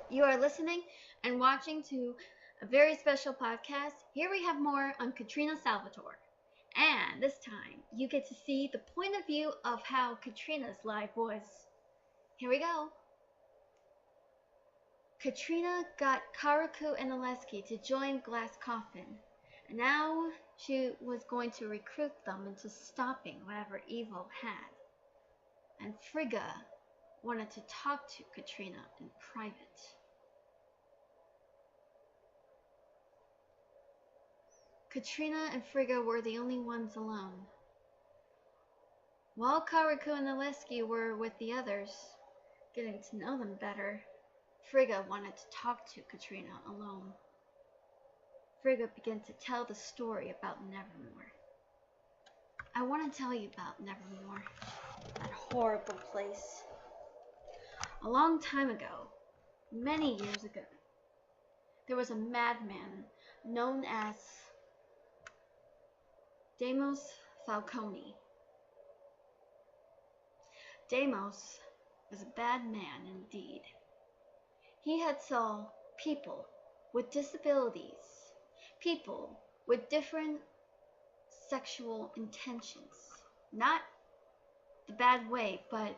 You are listening and watching to a very special podcast. Here we have more on Katrina Salvatore. And this time, you get to see the point of view of how Katrina's life was. Here we go. Katrina got Karaku and Oleski to join Glass Coffin, and now she was going to recruit them into stopping whatever evil had. And Frigga wanted to talk to Katrina in private. Katrina and Frigga were the only ones alone. While Karaku and Oleski were with the others, getting to know them better, Frigga wanted to talk to Katrina alone. Frigga began to tell the story about Nevermore. I want to tell you about Nevermore, that horrible place. A long time ago, many years ago, there was a madman known as Deimos Falcone. Deimos was a bad man indeed. He had saw people with disabilities, people with different sexual intentions. Not the bad way, but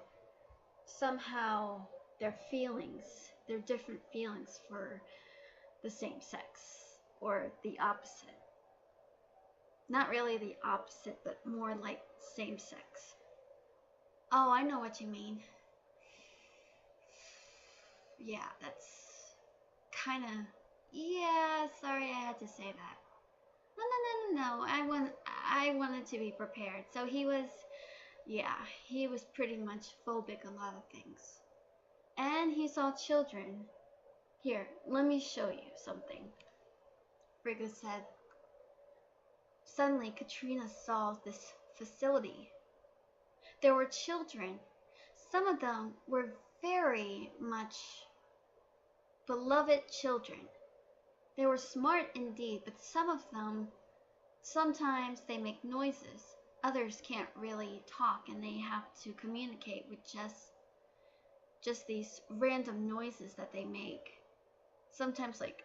somehow their different feelings for the same sex, or the opposite. Not really the opposite, but more like same sex. Oh, I know what you mean. Yeah, that's kind of... Yeah, sorry I had to say that. No. I wanted to be prepared. So he was pretty much phobic a lot of things. And he saw children. Here, let me show you something. Frigga said. Suddenly, Katrina saw this facility. There were children. Some of them were very much beloved children. They were smart indeed, but some of them, sometimes they make noises. Others can't really talk, and they have to communicate with just these random noises that they make. Sometimes like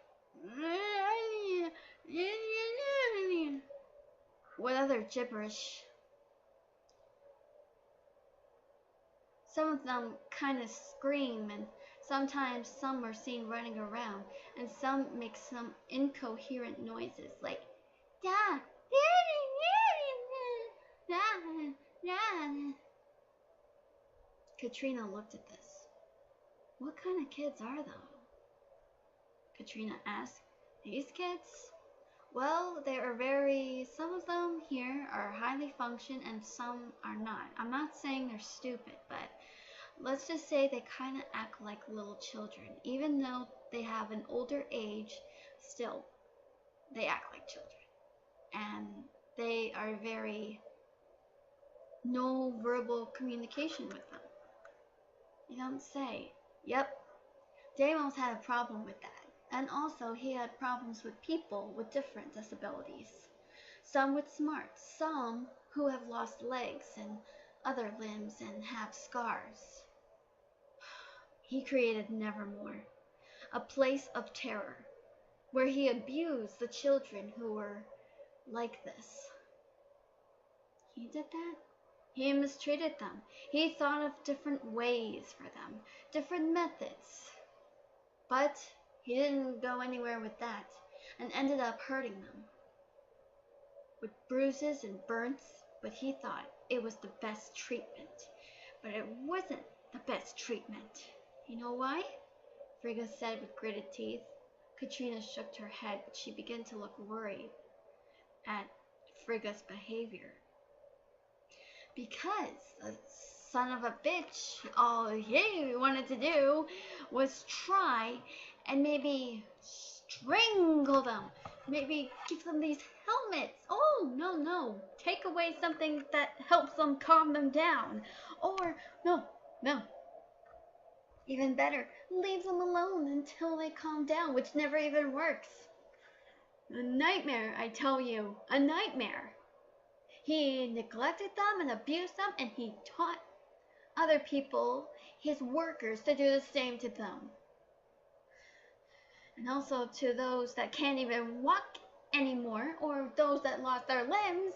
what other gibberish. Some of them kind of scream, and sometimes some are seen running around, and some make some incoherent noises like da. Katrina looked at this. What kind of kids are those? Katrina asked. These kids? Well, some of them here are highly functioned and some are not. I'm not saying they're stupid, but let's just say they kind of act like little children. Even though they have an older age, still, they act like children. And they are no verbal communication with them. You don't say. Yep, Deimos had a problem with that. And also, he had problems with people with different disabilities. Some with smarts, some who have lost legs and other limbs and have scars. He created Nevermore, a place of terror, where he abused the children who were like this. He did that? He mistreated them. He thought of different ways for them, different methods. But he didn't go anywhere with that, and ended up hurting them with bruises and burns, but he thought it was the best treatment. But it wasn't the best treatment. You know why? Frigga said with gritted teeth. Katrina shook her head, but she began to look worried at Frigga's behavior. Because the son of a bitch, all he wanted to do was try and maybe strangle them. Maybe give them these helmets. Oh, no. Take away something that helps them calm them down. Or, no. Even better, leave them alone until they calm down, which never even works. A nightmare, I tell you. A nightmare. He neglected them and abused them, and he taught other people, his workers, to do the same to them. And also to those that can't even walk anymore, or those that lost their limbs,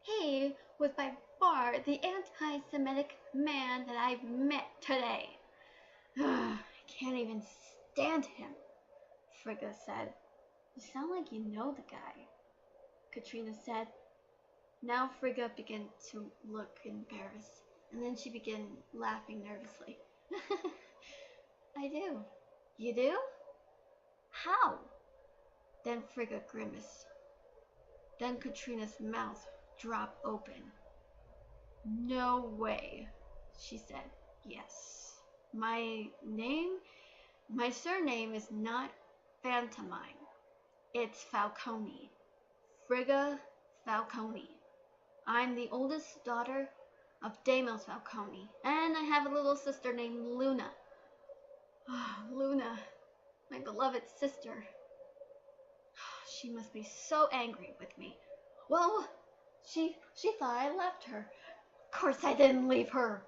he was by far the anti-Semitic man that I've met today. I can't even stand him, Frigga said. You sound like you know the guy, Katrina said. Now Frigga began to look embarrassed, and then she began laughing nervously. I do. You do? How? Then Frigga grimaced. Then Katrina's mouth dropped open. No way, she said. Yes. My surname is not Phantomine. It's Falcone. Frigga Falcone. I'm the oldest daughter of Deimos Falcone, and I have a little sister named Luna. Oh, Luna, my beloved sister. She must be so angry with me. Well, she thought I left her. Of course I didn't leave her.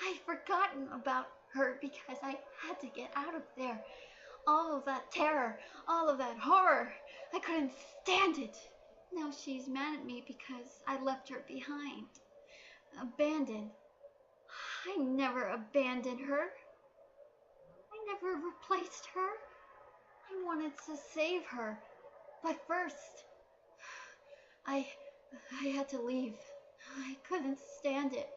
I'd forgotten about her because I had to get out of there. All of that terror, all of that horror, I couldn't stand it. Now she's mad at me because I left her behind. Abandoned. I never abandoned her. I never replaced her. I wanted to save her. But first, I had to leave. I couldn't stand it.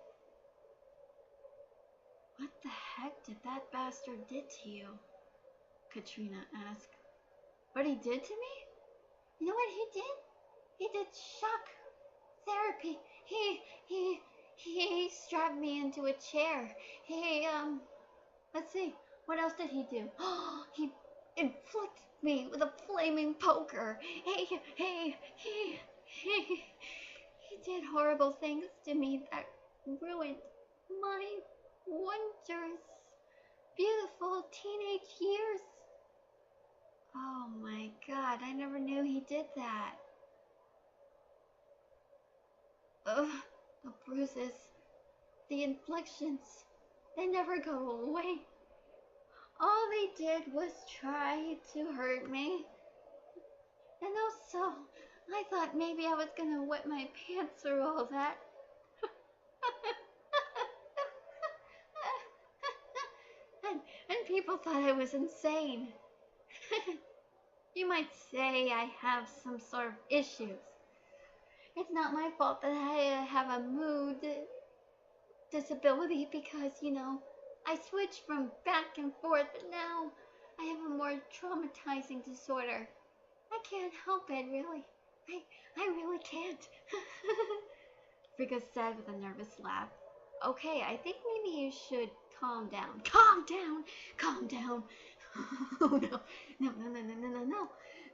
What the heck did that bastard did to you? Katrina asked. What he did to me? You know what he did? He did shock therapy. He strapped me into a chair. Let's see. What else did he do? He inflicted me with a flaming poker. He did horrible things to me that ruined my wondrous, beautiful teenage years. Oh my God, I never knew he did that. Ugh, the bruises, the inflictions, they never go away. All they did was try to hurt me. And also, I thought maybe I was gonna wet my pants or all that. and people thought I was insane. You might say I have some sort of issues. It's not my fault that I have a mood disability because, I switch from back and forth, but now I have a more traumatizing disorder. I can't help it, really. I really can't. Frigga said with a nervous laugh. Okay, I think maybe you should calm down. Calm down! Calm down! Oh, no.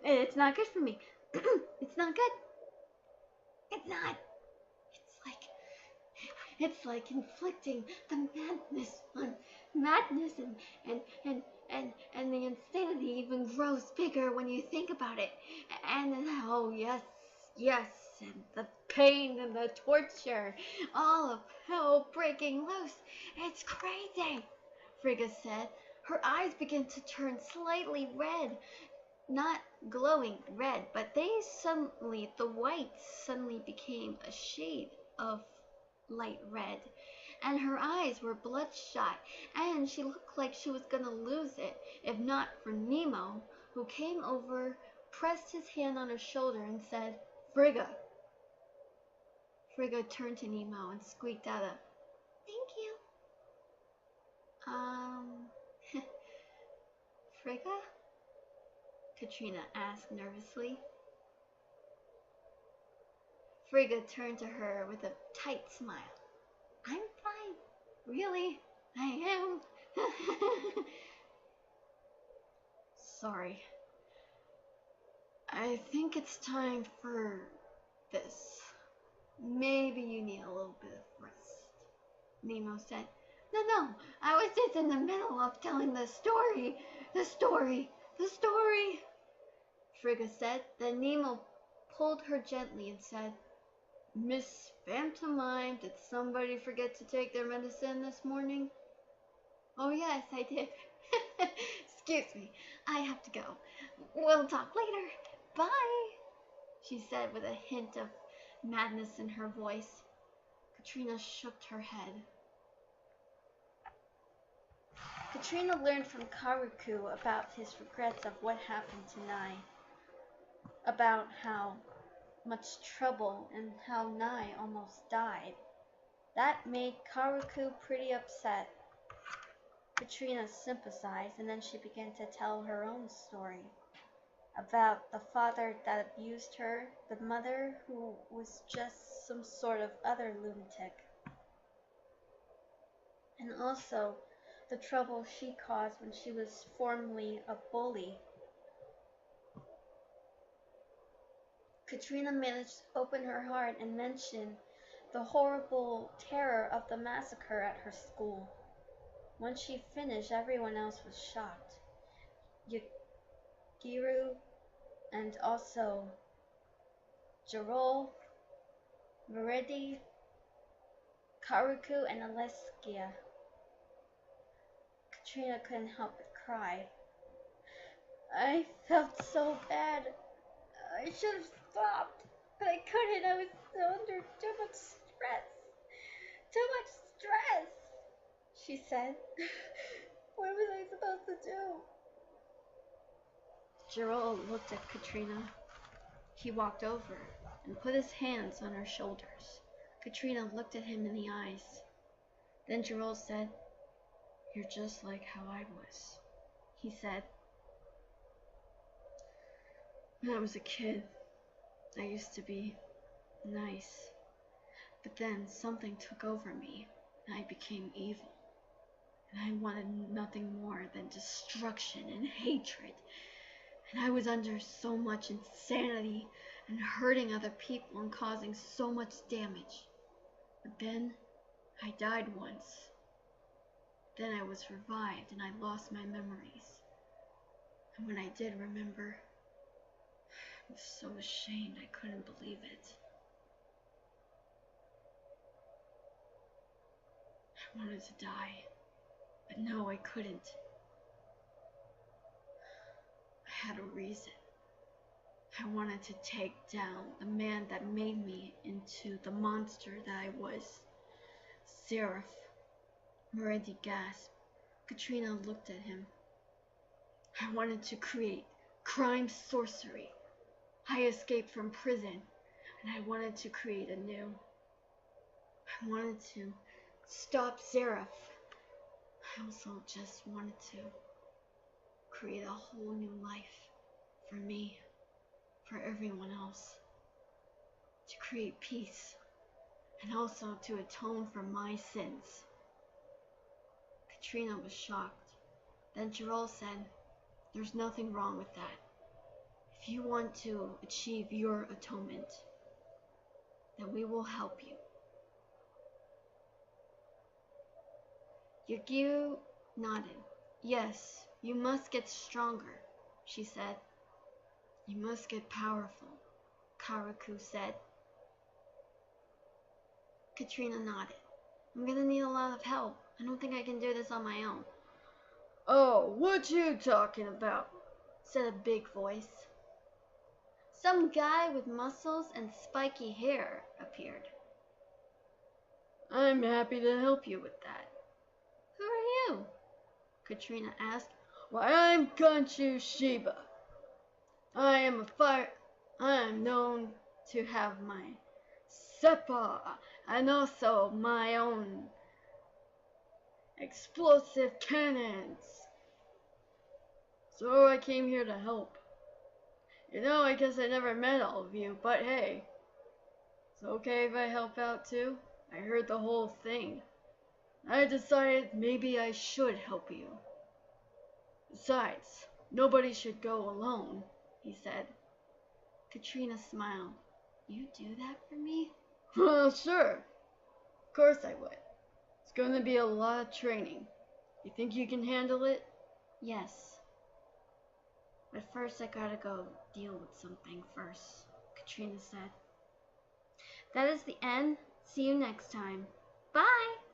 It's not good for me. It's not good. It's not. It's like inflicting the madness and the insanity even grows bigger when you think about it. And oh yes, and the pain and the torture, all of hell breaking loose. It's crazy, Frigga said. Her eyes began to turn slightly red. Not glowing red, but the white suddenly became a shade of light red, and her eyes were bloodshot, and she looked like she was gonna lose it, if not for Nemo, who came over, pressed his hand on her shoulder, and said, Frigga. Frigga turned to Nemo and squeaked out a, thank you. Frigga? Katrina asked nervously. Frigga turned to her with a tight smile. I'm fine. Really, I am. Sorry. I think it's time for this. Maybe you need a little bit of rest, Nemo said. No, I was just in the middle of telling the story. The story. Frigga said. Then Nemo pulled her gently and said, Miss Phantomine, did somebody forget to take their medicine this morning? Oh yes, I did. Excuse me, I have to go. We'll talk later. Bye, she said with a hint of madness in her voice. Katrina shook her head. Katrina learned from Karuku about his regrets of what happened to Nai, about how much trouble and how Nai almost died. That made Karuku pretty upset. Katrina sympathized, and then she began to tell her own story about the father that abused her, the mother who was just some sort of other lunatic, and also the trouble she caused when she was formerly a bully. Katrina managed to open her heart and mention the horrible terror of the massacre at her school. When she finished, everyone else was shocked. Yagiru and also Jarol, Meredi, Karuku, and Aleskia. Katrina couldn't help but cry. I felt so bad. I should have stopped, but I couldn't. I was under too much stress. Too much stress, she said. What was I supposed to do? Jarol looked at Katrina. He walked over and put his hands on her shoulders. Katrina looked at him in the eyes. Then Jarol said, "You're just like how I was," he said. When I was a kid, I used to be nice. But then something took over me, and I became evil. And I wanted nothing more than destruction and hatred. And I was under so much insanity and hurting other people and causing so much damage. But then I died once. Then I was revived and I lost my memories. And when I did remember, I was so ashamed I couldn't believe it. I wanted to die, but no, I couldn't. I had a reason. I wanted to take down the man that made me into the monster that I was. Seraph. Meredi gasped. Katrina looked at him. I wanted to create crime sorcery. I escaped from prison, and I wanted to create anew. I wanted to stop Seraph. I also just wanted to create a whole new life for me, for everyone else, to create peace, and also to atone for my sins. Katrina was shocked. Then Jarol said, "There's nothing wrong with that. If you want to achieve your atonement, then we will help you." Yagiru nodded. "Yes, you must get stronger," she said. "You must get powerful," Karuku said. Katrina nodded. "I'm gonna need a lot of help. I don't think I can do this on my own." "Oh, what you talking about?" said a big voice. Some guy with muscles and spiky hair appeared. "I'm happy to help you with that." "Who are you?" Katrina asked. "Why, I'm Kanchu Shiba. I am known to have my seppa and also my own explosive cannons. So I came here to help. I guess I never met all of you, but hey, it's okay if I help out too. I heard the whole thing. I decided maybe I should help you. Besides, nobody should go alone," he said. Katrina smiled. "You do that for me?" "Well, sure. Of course I would. It's going to be a lot of training. You think you can handle it?" "Yes. But first I gotta go deal with something first," Katrina said. That is the end. See you next time. Bye!